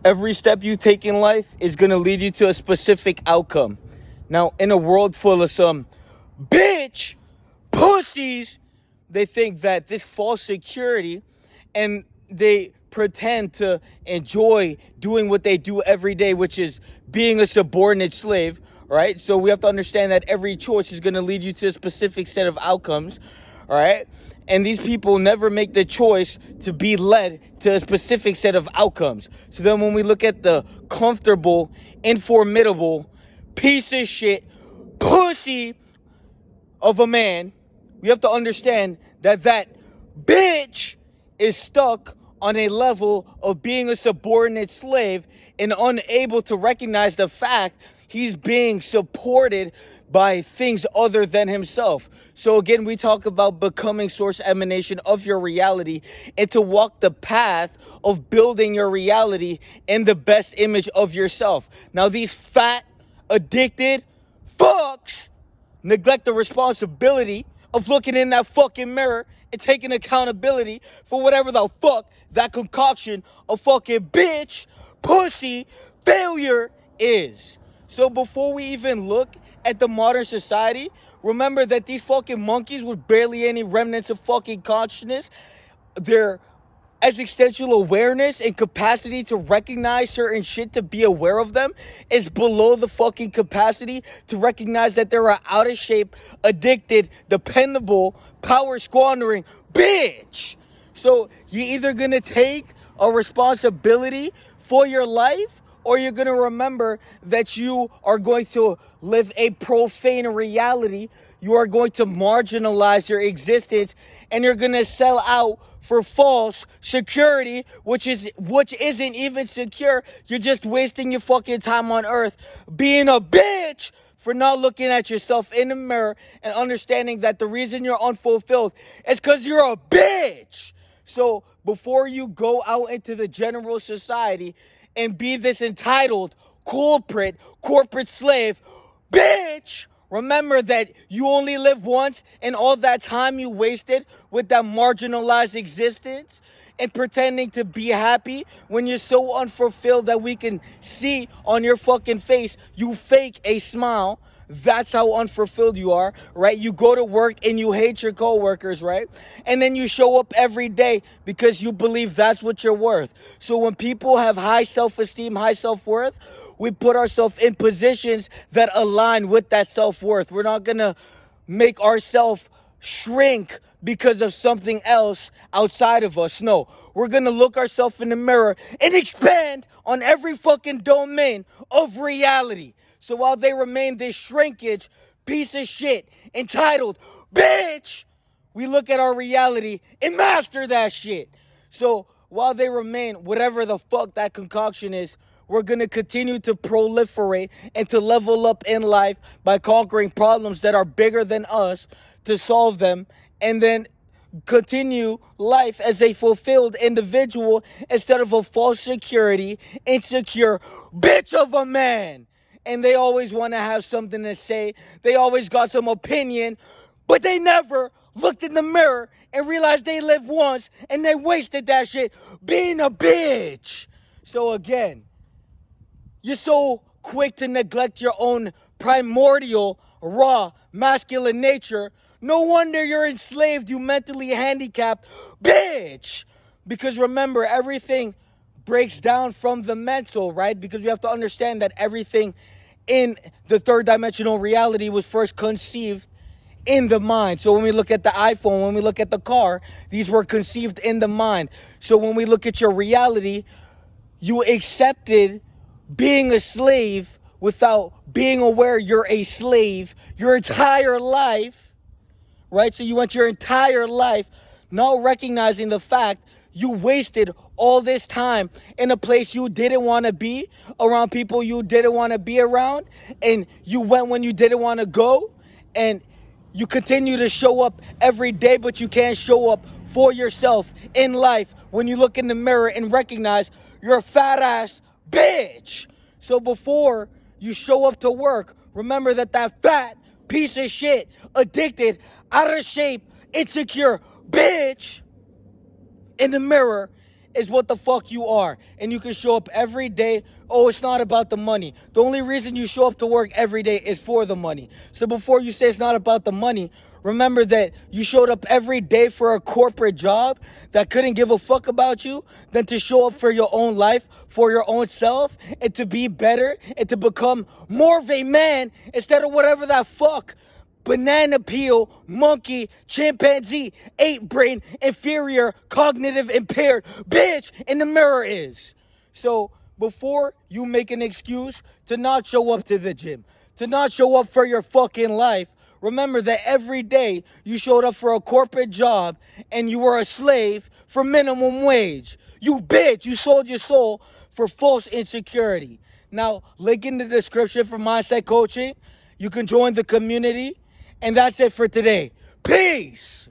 Every step you take in life is going to lead you to a specific outcome. Now, in a world full of some bitch pussies, they think that this false security, and they pretend to enjoy doing what they do every day, which is being a subordinate slave, right? So we have to understand that every choice is going to lead you to a specific set of outcomes, all right? And these people never make the choice to be led to a specific set of outcomes. So then when we look at the comfortable, informidable, piece of shit, pussy of a man, we have to understand that that bitch is stuck on a level of being a subordinate slave and unable to recognize the fact he's being supported by things other than himself. So again, we talk about becoming source emanation of your reality and to walk the path of building your reality in the best image of yourself. Now, these fat, addicted fucks neglect the responsibility of looking in that fucking mirror and taking accountability for whatever the fuck that concoction of fucking bitch, pussy, failure is. So before we even look at the modern society, remember that these fucking monkeys with barely any remnants of fucking consciousness, their existential awareness and capacity to recognize certain shit, to be aware of them, is below the fucking capacity to recognize that they're an out of shape, addicted, dependable, power squandering bitch. So you're either gonna take a responsibility for your life, or you're going to remember that you are going to live a profane reality. You are going to marginalize your existence, and you're going to sell out for false security, which isn't even secure. You're just wasting your fucking time on earth being a bitch for not looking at yourself in the mirror and understanding that the reason you're unfulfilled is because you're a bitch. So before you go out into the general society and be this entitled, corporate slave, bitch, remember that you only live once, and all that time you wasted with that marginalized existence and pretending to be happy when you're so unfulfilled that we can see on your fucking face you fake a smile. That's how unfulfilled you are, right? You go to work and you hate your coworkers, right? And then you show up every day because you believe that's what you're worth. So when people have high self-esteem, high self-worth, we put ourselves in positions that align with that self-worth. We're not going to make ourselves shrink because of something else outside of us. No, we're going to look ourselves in the mirror and expand on every fucking domain of reality. So while they remain this shrinkage, piece of shit, entitled, bitch, we look at our reality and master that shit. So while they remain whatever the fuck that concoction is, we're going to continue to proliferate and to level up in life by conquering problems that are bigger than us, to solve them, and then continue life as a fulfilled individual instead of a false security, insecure bitch of a man. And they always want to have something to say. They always got some opinion, but they never looked in the mirror and realized they lived once and they wasted that shit being a bitch. So again, you're so quick to neglect your own primordial, raw, masculine nature. No wonder you're enslaved, you mentally handicapped bitch. Because remember, everything breaks down from the mental, right? Because we have to understand that everything in the third dimensional reality was first conceived in the mind. So when we look at the iPhone, when we look at the car, these were conceived in the mind. So when we look at your reality, you accepted being a slave without being aware you're a slave your entire life, right? So you went your entire life not recognizing the fact you wasted all this time in a place you didn't want to be, around people you didn't want to be around, and you went when you didn't want to go, and you continue to show up every day, but you can't show up for yourself in life when you look in the mirror and recognize you're a fat ass bitch. So before you show up to work, remember that fat piece of shit, addicted, out of shape, insecure bitch in the mirror is what the fuck you are. And you can show up every day. Oh, it's not about the money. The only reason you show up to work every day is for the money. So before you say it's not about the money, remember that you showed up every day for a corporate job that couldn't give a fuck about you than to show up for your own life, for your own self, and to be better and to become more of a man instead of whatever that fuck banana peel, monkey, chimpanzee, ape brain, inferior, cognitive impaired bitch in the mirror is. So before you make an excuse to not show up to the gym, to not show up for your fucking life, remember that every day you showed up for a corporate job and you were a slave for minimum wage. You bitch, you sold your soul for false insecurity. Now, link in the description for mindset coaching. You can join the community. And that's it for today. Peace!